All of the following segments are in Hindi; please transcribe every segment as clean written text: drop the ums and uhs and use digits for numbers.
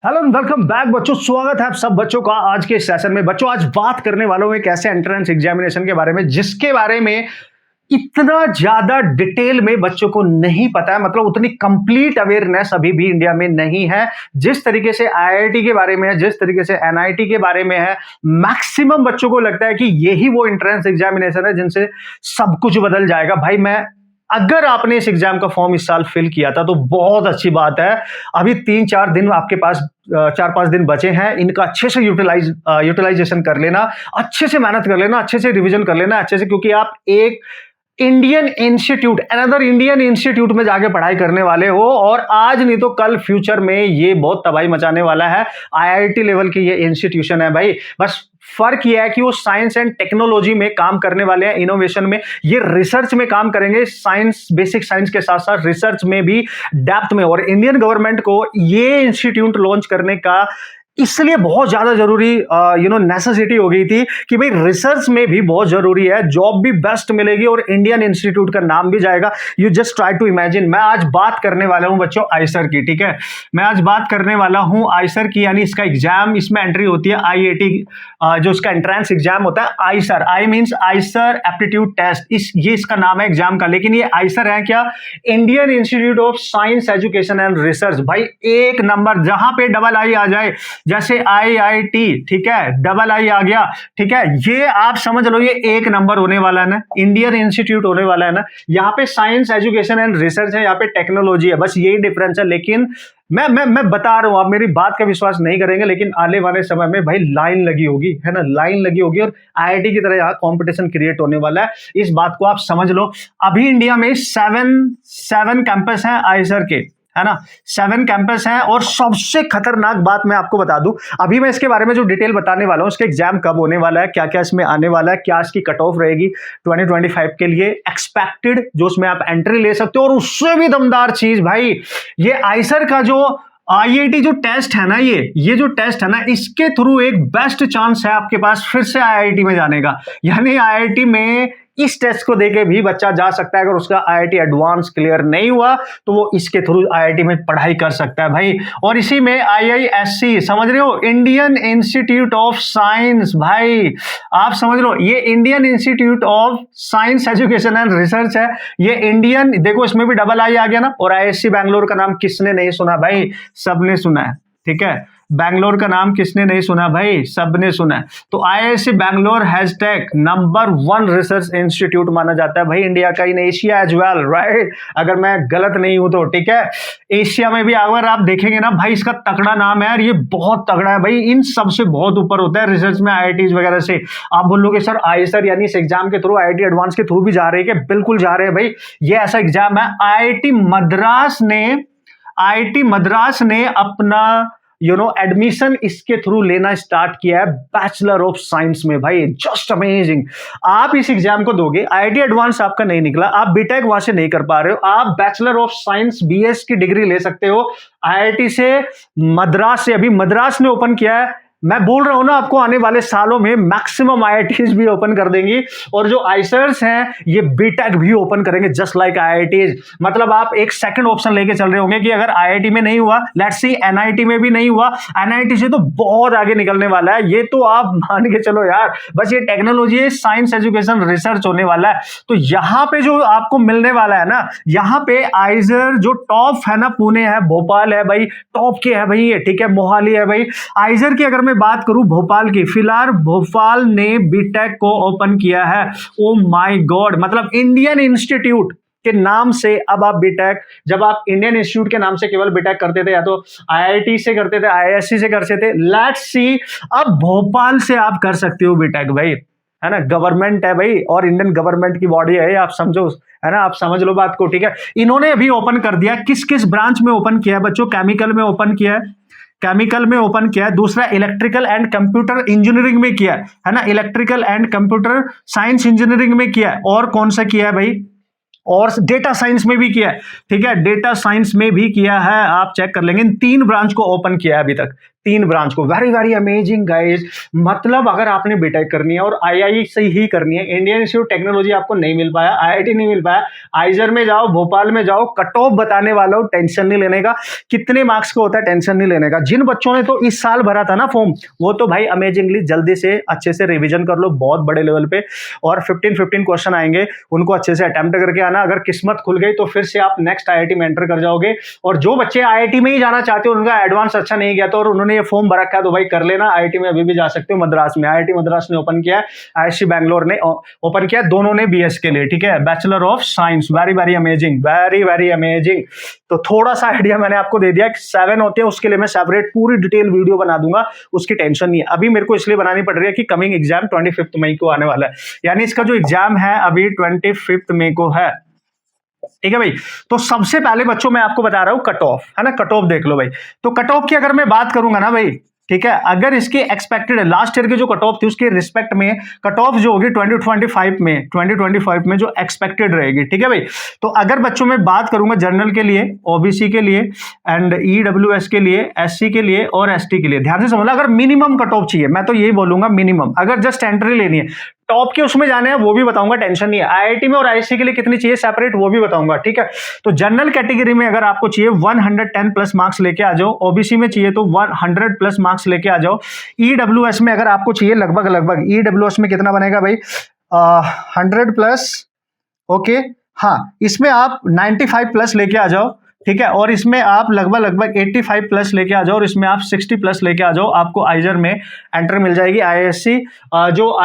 हेलो एंड वेलकम बैक बच्चों, स्वागत है आप सब बच्चों का आज के सेशन में। बच्चों आज बात करने वाला हूं एक ऐसे एंट्रेंस एग्जामिनेशन के बारे में जिसके बारे में इतना ज्यादा डिटेल में बच्चों को नहीं पता है, मतलब उतनी कंप्लीट अवेयरनेस अभी भी इंडिया में नहीं है। जिस तरीके से आईआईटी के बारे में है, जिस तरीके से एनआईटी के बारे में है, मैक्सिमम बच्चों को लगता है कि यही वो एंट्रेंस एग्जामिनेशन है जिनसे सब कुछ बदल जाएगा। भाई अगर आपने इस एग्जाम का फॉर्म इस साल फिल किया था तो बहुत अच्छी बात है। अभी 3-4 दिन आपके पास 4-5 दिन बचे हैं, इनका अच्छे से यूटिलाइजेशन कर लेना, अच्छे से मेहनत कर लेना, अच्छे से रिवीजन कर लेना, अच्छे से, क्योंकि आप एक अनदर इंडियन इंस्टीट्यूट में जाके पढ़ाई करने वाले हो और आज नहीं तो कल फ्यूचर में ये बहुत तबाही मचाने वाला है। आईआईटी लेवल की ये इंस्टीट्यूशन है भाई। बस फर्क यह है कि वो साइंस एंड टेक्नोलॉजी में काम करने वाले हैं, इनोवेशन में, ये रिसर्च में काम करेंगे, साइंस, बेसिक साइंस के साथ साथ रिसर्च में भी डेप्थ में। और इंडियन गवर्नमेंट को ये इंस्टीट्यूट लॉन्च करने का इसलिए बहुत ज्यादा जरूरी नेसेसिटी हो गई थी कि भाई रिसर्च में भी बहुत जरूरी है, जॉब भी बेस्ट मिलेगी और इंडियन इंस्टीट्यूट का नाम भी जाएगा। You just try to imagine. मैं आज बात करने वाला हूं बच्चों आईसर की, ठीक है। मैं आज बात करने वाला हूं आईसर की, यानी इसका एग्जाम, इसमें एंट्री होती है आईआईटी, जो इसका एंट्रेंस एग्जाम होता है IISER. I means IISER aptitude test, ये इसका नाम है एग्जाम का। लेकिन ये आईसर है क्या? Indian institute of science education and research. भाई एक नंबर, जहां पे डबल आई आ जाए, जैसे आईआईटी, ठीक है, डबल आई आ गया, ठीक है, ये आप समझ लो ये एक नंबर होने वाला है ना, इंडियन इंस्टीट्यूट होने वाला है ना। यहाँ पे साइंस एजुकेशन एंड रिसर्च है, यहाँ पे टेक्नोलॉजी है, बस यही डिफरेंस है। लेकिन मैं बता रहा हूं, आप मेरी बात का विश्वास नहीं करेंगे, लेकिन आने वाले समय में भाई लाइन लगी होगी, है ना, लाइन लगी होगी और आईआईटी की तरह यहाँ कंपटीशन क्रिएट होने वाला है। इस बात को आप समझ लो। अभी इंडिया में 7 कैंपस हैं आईसर के, है ना, 7 कैंपस हैं। और सबसे खतरनाक बात मैं आपको बता दूं, अभी मैं इसके बारे में जो डिटेल बताने वाला हूं, इसके एग्जाम कब होने वाला है, क्या क्या इसमें आने वाला है, क्या इसकी कट ऑफ रहेगी 2025 के लिए एक्सपेक्टेड, जो उसमें आप एंट्री ले सकते हो। और उससे भी दमदार चीज भाई, ये आईसर का जो आईआईटी जो टेस्ट है ना, ये जो टेस्ट है ना, इसके थ्रू एक बेस्ट चांस है आपके पास फिर से आईआईटी में जाने का। यानी आईआईटी में इस टेस्ट को देके भी बच्चा जा सकता है। अगर उसका आईआईटी एडवांस क्लियर नहीं हुआ तो वो इसके थ्रू आईआईटी में पढ़ाई कर सकता है भाई। और इसी में आईआईएससी, समझ रहे हो, इंडियन इंस्टीट्यूट ऑफ साइंस। भाई आप समझ लो, ये Indian institute of science education and research है। ये इंडियन, देखो इसमें भी डबल आई आ गया ना। और आईआईएससी बैंगलोर का नाम किसने नहीं सुना भाई? सबने सुना है, ठीक है। बैंगलोर का नाम किसने नहीं सुना भाई? सबने सुना है। तो IISc Bangalore hashtag number 1 research institute माना जाता है भाई इंडिया का, in Asia as well, right, अगर मैं गलत नहीं हूं तो, ठीक है। एशिया में भी अगर आप देखेंगे ना भाई, इसका तगड़ा नाम है और ये बहुत तगड़ा है भाई, इन सबसे बहुत ऊपर होता है रिसर्च में, आईआईटीज वगैरह से। आप बोलोगे सर आईसर यानी इस एग्जाम के थ्रू, आईआईटी एडवांस के थ्रू भी जा रहे हैं क्या? बिल्कुल जा रहे हैं भाई। ये ऐसा एग्जाम है, आईआईटी मद्रास ने अपना एडमिशन इसके थ्रू लेना स्टार्ट किया है, बैचलर ऑफ साइंस में। भाई जस्ट अमेजिंग। आप इस एग्जाम को दोगे, आईआईटी एडवांस आपका नहीं निकला, आप बीटेक वहां से नहीं कर पा रहे हो, आप बैचलर ऑफ साइंस बीएस की डिग्री ले सकते हो आईआईटी से, मद्रास से। अभी मद्रास ने ओपन किया है। मैं बोल रहा हूं ना आपको, आने वाले सालों में मैक्सिमम आईआईटीज भी ओपन कर देंगी और जो आईसर्स हैं ये बीटेक भी ओपन करेंगे, जस्ट लाइक आईआईटीज। मतलब आप एक सेकंड ऑप्शन लेके चल रहे होंगे कि अगर आईआईटी में नहीं हुआ, लेट्स सी एनआईटी में भी नहीं हुआ, एनआईटी से तो बहुत आगे निकलने वाला है। ये तो आप मान के चलो यार, बस ये टेक्नोलॉजी है, साइंस एजुकेशन रिसर्च होने वाला है। तो यहां पे जो आपको मिलने वाला है ना, यहाँ पे आईसर जो टॉप है ना, पुणे है, भोपाल है भाई, टॉप के है भाई ये, ठीक है, मोहाली है भाई। आईसर की अगर मैं बात करूं भोपाल की, फिलहाल भोपाल ने बीटेक को ओपन किया है। ओ माय गॉड, मतलब इंडियन इंस्टीट्यूट के नाम से अब आप बीटेक, जब आप इंडियन इंस्टीट्यूट के नाम से केवल बीटेक करते थे, या तो आईआईटी से करते थे, आईआईएससी से करते थे, लेट्स सी अब भोपाल से आप कर सकते हो बीटेक भाई, है ना। गवर्नमेंट है भाई, और इंडियन गवर्नमेंट की बॉडी है, आप समझो, है ना, आप समझ लो बात को, ठीक है। इन्होंने अभी ओपन कर दिया, किस किस ब्रांच में ओपन किया है बच्चों? केमिकल में ओपन किया है, दूसरा इलेक्ट्रिकल एंड कंप्यूटर इंजीनियरिंग में किया है ना, electrical and computer science engineering में किया है। और कौन सा किया है भाई? और डेटा साइंस में भी किया है, ठीक है, डेटा साइंस में भी किया है, आप चेक कर लेंगे। इन 3 ब्रांच को ओपन किया है अभी तक, 3 ब्रांच को। Very very amazing guys. मतलब अगर आपने बीटेक करनी है और आईआई से ही करनी है, इंडियन इंस्टीट्यूट टेक्नोलॉजी आपको नहीं मिल पाया, आईआईटी नहीं मिल पाया, आइजर में जाओ, भोपाल में जाओ, कट ऑफ बताने वाला हूं, टेंशन नहीं लेने का, कितने मार्क्स का होता है टेंशन नहीं लेने का। जिन बच्चों ने तो इस साल भरा था ना फॉर्म, वो तो भाई अमेजिंगली जल्दी से अच्छे से रिवीजन कर लो, बहुत बड़े लेवल पे, और 15 क्वेश्चन आएंगे, उनको अच्छे से अटेम्प्ट करके आना। अगर किस्मत खुल गई तो फिर से आप नेक्स्ट आईआईटी में एंटर कर जाओगे। और जो बच्चे आईआईटी में ही जाना चाहते हो, उनका एडवांस अच्छा नहीं गया तो और उन्होंने ये फॉर्म भर रखा है, तो भाई कर लेना, आईआईटी में अभी भी जा सकते हो। मद्रास में आईआईटी मद्रास ने ओपन किया है, आईआईसी बैंगलोर ने ओपन किया, दोनों ने बीएस के लिए, ठीक है, bachelor of science. Very very amazing, very very amazing. तो थोड़ा सा आइडिया मैंने आपको दे दिया। 7 होते हैं, उसके लिए मैं सेपरेट पूरी डिटेल वीडियो बना दूंगा, उसकी टेंशन नहीं है। अभी मेरे को इसलिए बनानी पड़ रही है कि कमिंग एग्जाम 25 मई को आने वाला है, यानी इसका जो एग्जाम है अभी 25 मई को है, ठीक है भाई। तो सबसे पहले बच्चों मैं आपको बता रहा हूं कट ऑफ, है ना, कट ऑफ देख लो भाई। तो कट ऑफ की अगर मैं बात करूंगा ना भाई, ठीक है, अगर इसके एक्सपेक्टेड लास्ट ईयर की जो कट ऑफ थी उसके रिस्पेक्ट में कट ऑफ जो होगी 2025 में जो एक्सपेक्टेड रहेगी, ठीक है भाई। तो अगर बच्चों में बात करूंगा जनरल के लिए, ओबीसी के लिए एंड ईडब्ल्यूएस के लिए, एससी के लिए और एसटी के लिए, ध्यान से समझना, अगर मिनिमम कट ऑफ चाहिए, मैं तो यही बोलूंगा मिनिमम, अगर जस्ट एंट्री लेनी है, टॉप के उसमें जाने हैं वो भी बताऊंगा, टेंशन नहीं है। आईआईटी में और आईआईसी के लिए कितनी चाहिए सेपरेट वो भी बताऊंगा, ठीक है। तो जनरल कैटेगरी में अगर आपको चाहिए 110 प्लस मार्क्स लेके आ जाओ, ओबीसी में चाहिए तो 100 प्लस मार्क्स लेके आ जाओ, ईडब्ल्यूएस में अगर आपको चाहिए लगभग ईडब्ल्यूएस में कितना बनेगा भाई, 100 प्लस, ओके, हाँ, इसमें आप 95 प्लस लेके आ जाओ, ठीक है, और इसमें आप लगभग 85 प्लस लेके आ जाओ, और इसमें आप 60 प्लस लेके आ जाओ, आपको आइजर में एंट्री मिल जाएगी। आईआईएससी जो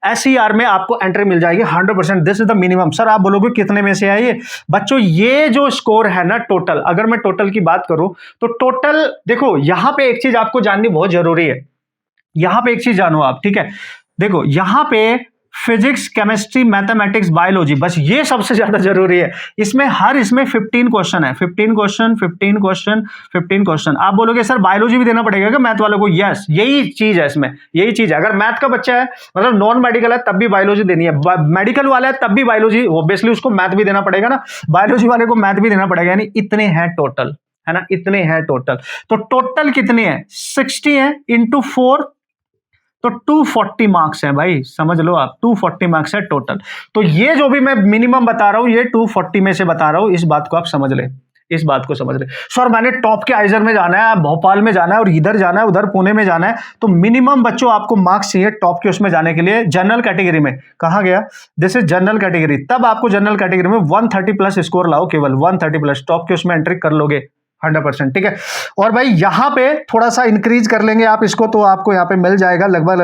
SER में आपको एंट्री मिल जाएगी 100%। This is the minimum. Sir आप बोलोगे कितने में से आइए बच्चों, ये जो स्कोर है ना टोटल, अगर मैं टोटल की बात करूं तो टोटल देखो, यहां पे एक चीज आपको जाननी बहुत जरूरी है, यहां पे एक चीज जानो आप, ठीक है। देखो यहां पे फिजिक्स, केमिस्ट्री, मैथमेटिक्स, बायोलॉजी, बस ये सबसे ज्यादा जरूरी है। इसमें 15 क्वेश्चन है, 15 क्वेश्चन। आप बोलोगे सर बायोलॉजी भी देना पड़ेगा क्या मैथ वालों को? यस, यही चीज है इसमें, यही चीज है। अगर मैथ का बच्चा है, मतलब नॉन मेडिकल है, तब भी बायोलॉजी देनी है, मेडिकल वाला है तब भी बायोलॉजी, ऑब्वियसली उसको मैथ भी देना पड़ेगा ना, बायोलॉजी वाले को मैथ भी देना पड़ेगा, यानी इतने हैं टोटल, है ना, इतने हैं टोटल। तो टोटल कितने हैं? 60 है इंटू 4, तो 240 मार्क्स हैं भाई, समझ लो आप, 240 मार्क्स है टोटल। तो ये जो भी मैं मिनिमम बता रहा हूं, ये 240 में से बता रहा हूं, इस बात को आप समझ ले, इस बात को समझ ले। सर मैंने टॉप के आइजर में जाना है, भोपाल में जाना है, और इधर जाना है, उधर पुणे में जाना है, तो मिनिमम बच्चों आपको मार्क्स चाहिए टॉप के उसमें जाने के लिए। जनरल कैटेगरी में कहा गया, दिस इज जनरल कैटेगरी, तब आपको जनरल कैटेगरी में 130 प्लस स्कोर लाओ, केवल 130 प्लस टॉप के उसमें एंट्री कर लोगे 100%, ठीक है। और भाई यहां पे थोड़ा सा इंक्रीज कर लेंगे आप इसको, तो आपको यहाँ पे मिल जाएगा लगभग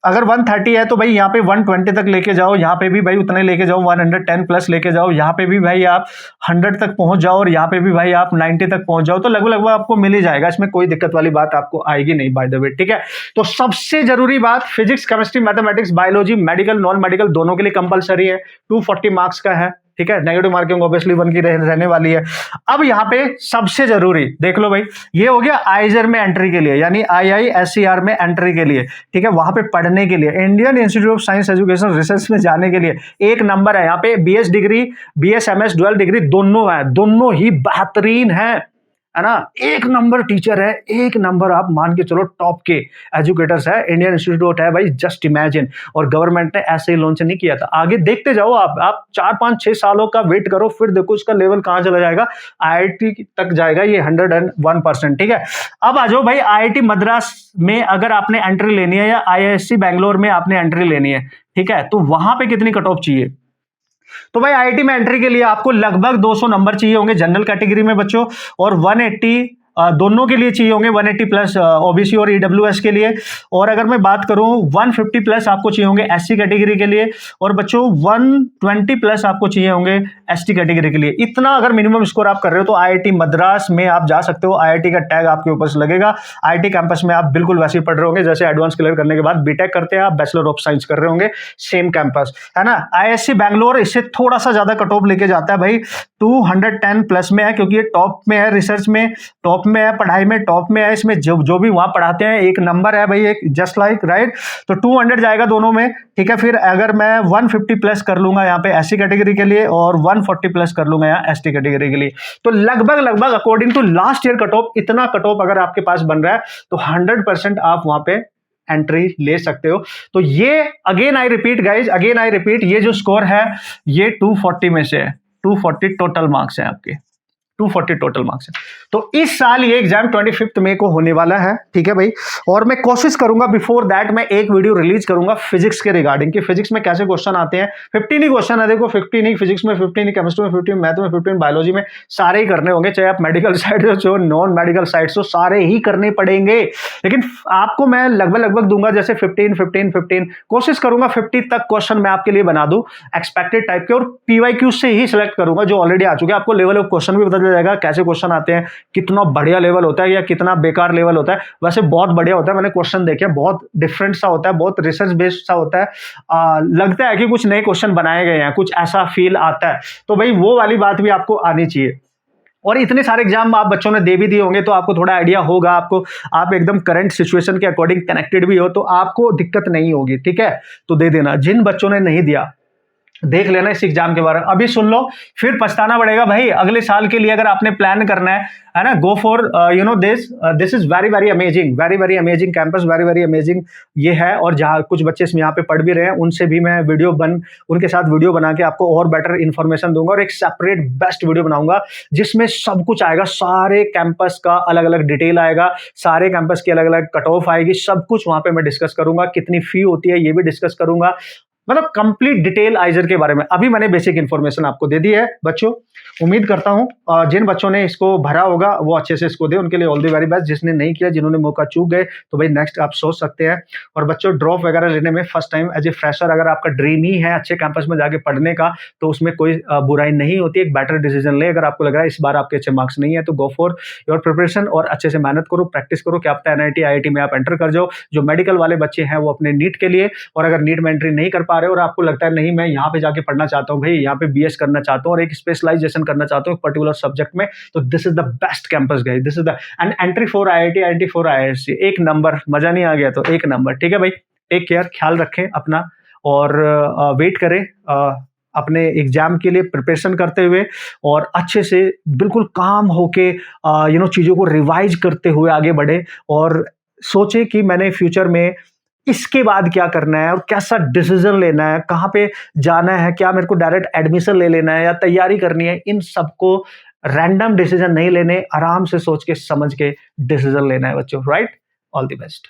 अगर 130 है तो भाई यहाँ पे 120 तक लेके जाओ, यहाँ पे भी भाई उतने लेके जाओ, 110 प्लस लेके जाओ, यहाँ पे भी भाई आप 100 तक पहुंच जाओ, और यहाँ पे भी भाई आप 90 तक पहुंच जाओ, तो लगभग आपको मिल ही जाएगा, इसमें कोई दिक्कत वाली बात आपको आएगी नहीं, बाय द वे, ठीक है। तो सबसे जरूरी बात, physics, chemistry, mathematics, biology, medical, non medical दोनों के लिए कंपलसरी है, 240 मार्क्स का है, ठीक है। नेगेटिव मार्किंग ऑब्वियसली 1 की रहने वाली है। अब यहाँ पे सबसे जरूरी देख लो भाई, ये हो गया आइजर में एंट्री के लिए, यानी IISER में एंट्री के लिए, ठीक है, वहां पे पढ़ने के लिए, Indian institute of science education research में जाने के लिए एक नंबर है। यहाँ पे BS degree, BSMS dual degree दोनों है, दोनों ही बेहतरीन है ना, एक नंबर टीचर है, एक नंबर आप मान के चलो टॉप के एजुकेटर्स है, इंडियन इंस्टीट्यूट है भाई, जस्ट इमेजिन। और गवर्नमेंट ने ऐसे ही लॉन्च नहीं किया था, आगे देखते जाओ आप 4, 5, 6 सालों का वेट करो, फिर देखो इसका लेवल कहां चला जाएगा, IIT तक जाएगा ये 101%, ठीक है। अब आ जाओ भाई, IIT मद्रास में अगर आपने एंट्री लेनी है, या IISc बैंगलोर में आपने एंट्री लेनी है, ठीक है, तो वहां पे कितनी कट ऑफ चाहिए? तो भाई आईआईटी में एंट्री के लिए आपको लगभग 200 नंबर चाहिए होंगे जनरल कैटेगरी में बच्चों, और 180 दोनों के लिए चाहिए होंगे, 180 प्लस ओबीसी और ईडब्ल्यूएस के लिए। और अगर मैं बात करूं 150 प्लस आपको चाहिए होंगे एससी कैटेगरी के लिए, और बच्चों 120 प्लस आपको चाहिए होंगे एसटी कैटेगरी के लिए। इतना अगर मिनिमम स्कोर आप कर रहे हो तो आईआईटी मद्रास में आप जा सकते हो, आईआईटी का टैग आपके ऊपर से लगेगा। आईआईटी कैंपस में आप बिल्कुल वैसे ही पढ़ रहे होंगे जैसे एडवांस क्लियर करने के बाद बीटेक करते हैं आप, बैचलर ऑफ साइंस कर रहे होंगे, सेम कैंपस है ना। आईआईएससी बैंगलोर इससे थोड़ा सा ज्यादा कट ऑफ लेके जाता है भाई, 210 प्लस में है, क्योंकि ये टॉप में है, रिसर्च में टॉप टॉप में है, पढ़ाई में टॉप में है, इसमें जो जो भी वहाँ पढ़ाते हैं एक नंबर है भाई, एक जस्ट लाइक राइट। तो 200 जाएगा दोनों में, ठीक है। फिर अगर मैं 150 प्लस कर लूंगा यहाँ पे एससी कैटेगरी के लिए और 140 प्लस कर लूंगा यहाँ एसटी कैटेगरी के लिए, तो लगभग according to last year cut off, इतना कट ऑफ अगर आपके पास बन रहा है तो 100% आप वहां पे एंट्री ले सकते हो। तो ये again I repeat guys, again I repeat, ये जो स्कोर है ये 240 में से है, 240 टोटल मार्क्स हैं आपके, 240 टोटल मार्क्स है। तो इस साल ये एग्जाम 25 मई को होने वाला है, ठीक है भाई। और मैं कोशिश करूंगा बिफोर दैट मैं एक वीडियो रिलीज करूंगा फिजिक्स के रिगार्डिंग, कि फिजिक्स में कैसे क्वेश्चन आते हैं। 15 ही क्वेश्चन है, देखो 15 ही फिजिक्स में, 15 ही केमिस्ट्री में, 15 मैथ में, 15 बायोलॉजी में, सारे ही करने होंगे, चाहे आप मेडिकल साइड हो नॉन मेडिकल साइड हो, सारे ही करने पड़ेंगे। लेकिन आपको मैं लगभग दूंगा जैसे 15 कोशिश करूंगा 50 तक क्वेश्चन मैं आपके लिए बना दूं एक्सपेक्टेड टाइप के, और पीवाईक्यू से ही सिलेक्ट करूंगा जो ऑलरेडी आ चुके हैं। आपको लेवल ऑफ क्वेश्चन भी बता जाएगा, कैसे क्वेश्चन आते हैं, कितना बढ़िया लेवल होता है या कितना बेकार लेवल होता है। वैसे बहुत बढ़िया होता है, मैंने क्वेश्चन देखे, बहुत डिफरेंट सा होता है, बहुत रिसर्च बेस्ड सा होता है। लगता है कि कुछ नए क्वेश्चन बनाए गए हैं, कुछ ऐसा फील आता है। तो भाई वो वाली बात भी आपको आनी चाहिए। और इतने सारे एग्जाम आप बच्चों ने दे भी दिए होंगे, तो आपको थोड़ा आइडिया होगा, आपको आप एकदम करंट सिचुएशन के अकॉर्डिंग कनेक्टेड भी हो, तो आपको दिक्कत नहीं होगी, ठीक है। तो दे देना। जिन बच्चों ने नहीं दिया, देख लेना इस एग्जाम के बारे में, अभी सुन लो, फिर पछताना पड़ेगा भाई अगले साल के लिए। अगर आपने प्लान करना है ना, go for you know this is very amazing, very amazing campus, very amazing ये है। और जहाँ कुछ बच्चे इसमें यहाँ पे पढ़ भी रहे हैं, उनसे भी मैं उनके साथ वीडियो बना के आपको और बेटर इन्फॉर्मेशन दूंगा, और एक सेपरेट बेस्ट वीडियो बनाऊंगा जिसमें सब कुछ आएगा, सारे कैंपस का अलग अलग डिटेल आएगा, सारे कैंपस की अलग अलग कट ऑफ आएगी, सब कुछ वहां पे मैं डिस्कस करूंगा, कितनी फी होती है ये भी डिस्कस करूंगा, मतलब कंप्लीट डिटेल आइजर के बारे में। अभी मैंने बेसिक इन्फॉर्मेशन आपको दे दी है बच्चों। उम्मीद करता हूं जिन बच्चों ने इसको भरा होगा वो अच्छे से इसको दे, उनके लिए ऑल द वेरी बेस्ट। जिसने नहीं किया, जिन्होंने मौका चूक गए, तो भाई नेक्स्ट आप सोच सकते हैं। और बच्चों ड्रॉप वगैरह लेने में first time as a fresher अगर आपका ड्रीम ही है अच्छे कैंपस में जाके पढ़ने का, तो उसमें कोई बुराई नहीं होती, एक बेटर डिसीजन ले। अगर आपको लग रहा है इस बार आपके अच्छे मार्क्स नहीं है, तो गो फॉर योर प्रिपरेशन और अच्छे से मेहनत करो, प्रैक्टिस करो, क्या पता NIT IIT में आप एंटर कर जाओ। जो मेडिकल वाले बच्चे हैं वो अपने नीट के लिए, और अगर नीट में एंट्री नहीं कर पा रहे और आपको लगता है नहीं मैं यहाँ पे जाके पढ़ना चाहता हूँ भाई, यहाँ पे BS करना चाहता हूँ और एक स्पेशलाइजेशन करना चाहता हूँ पर्टिकुलर सब्जेक्ट में, तो this is the best campus guys, this is the end entry for IIT for IISc। एक नंबर, मजा नहीं आ गया तो एक नंबर, ठीक है भाई। टेक केयर, ख्याल रखें अपना, और वेट करें अपने एग्जाम के लिए प्रिपरेशन करते हुए, और अच्छे से बिल्कुल काम होके चीजों को रिवाइज करते हुए आगे बढ़े, और सोचे कि मैंने फ्यूचर में इसके बाद क्या करना है और कैसा डिसीजन लेना है, कहाँ पे जाना है, क्या मेरे को डायरेक्ट एडमिशन ले लेना है या तैयारी करनी है। इन सबको रैंडम डिसीजन नहीं लेने, आराम से सोच के समझ के डिसीजन लेना है बच्चों, राइट। All the best.